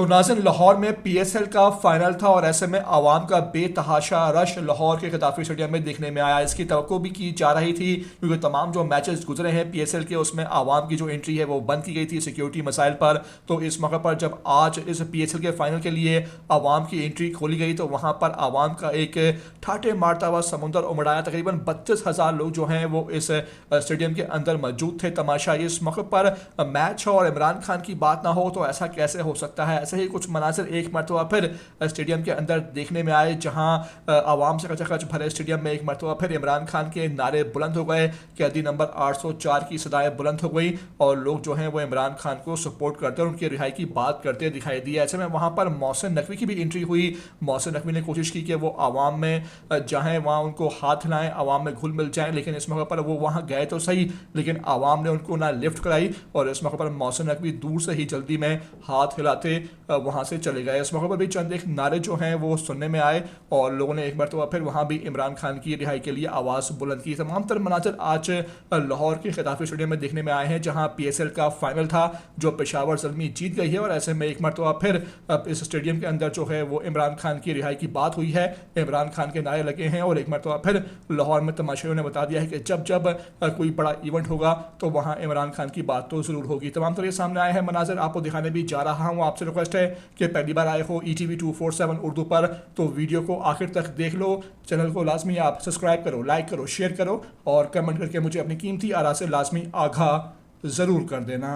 तो नाज़रीन, लाहौर में पीएसएल का फाइनल था और ऐसे में आवाम का बेतहाशा रश लाहौर के गद्दाफी स्टेडियम में देखने में आया। इसकी तवक्को भी की जा रही थी क्योंकि तमाम जो मैचेस गुजरे हैं पीएसएल के, उसमें आवाम की जो एंट्री है वो बंद की गई थी सिक्योरिटी मसाइल पर। तो इस मौके पर जब आज इस पीएसएल के फाइनल के लिए आवाम की एंट्री खोली गई तो वहाँ पर आवाम का एक ठाटे मारता हुआ समुंदर उमड़ आया। तकरीबन 32,000 लोग जो हैं वो इस स्टेडियम के अंदर मौजूद थे। तमाशा इस मौके पर मैच हो और इमरान खान की बात ना हो तो ऐसा कैसे हो सकता है। ऐसे ही कुछ मनासिर एक मरतबा फिर स्टेडियम के अंदर देखने में आए, जहां आवाम से कचकच भरे स्टेडियम में एक मरतबा फिर इमरान खान के नारे बुलंद हो गए, कैदी नंबर 804 की सदाएं बुलंद हो गई और लोग जो हैं वो इमरान खान को सपोर्ट करते और उनकी रिहाई की बात करते दिखाई दिए। ऐसे में वहां पर मोहसिन नकवी की भी एंट्री हुई। मोहसिन नकवी ने कोशिश की कि वो आवाम में जाएं, वहाँ उनको हाथ हिलाएं, आवाम में घुल मिल जाएं, लेकिन इस मौके पर वो वहाँ गए तो सही लेकिन आवाम ने उनको ना लिफ्ट कराई और इस मौके पर मोहसिन नकवी दूर से ही जल्दी में हाथ हिलाते वहां से चले गए। इस मौके पर भी चंद एक नारे जो हैं वो सुनने में आए और लोगों ने एक बार तो फिर वहां भी इमरान खान की रिहाई के लिए आवाज़ बुलंद की। तमाम तर मनाजिर आज लाहौर के गद्दाफी स्टेडियम में देखने में आए हैं, जहां पीएसएल का फाइनल था जो पेशावर ज़ल्मी जीत गई है और ऐसे में एक मरतबा फिर इस स्टेडियम के अंदर जो है वो इमरान खान की रिहाई की बात हुई है, इमरान खान के नारे लगे हैं और एक मरतबा फिर लाहौर में तमाशाइयों ने बता दिया है कि जब जब कोई बड़ा इवेंट होगा तो वहाँ इमरान खान की बात तो ज़रूर होगी। तमाम तरह सामने आए हैं मनाजिर, आपको दिखाने भी जा रहा हूँ। आपसे रिक्वेस्ट है कि पहली बार आए हो ETV 247 उर्दू पर तो वीडियो को आखिर तक देख लो। चैनल को लाजमी आप सब्सक्राइब करो, लाइक करो, शेयर करो और कमेंट करके मुझे अपनी कीमती आरा से लाजमी आगाह ज़रूर कर देना।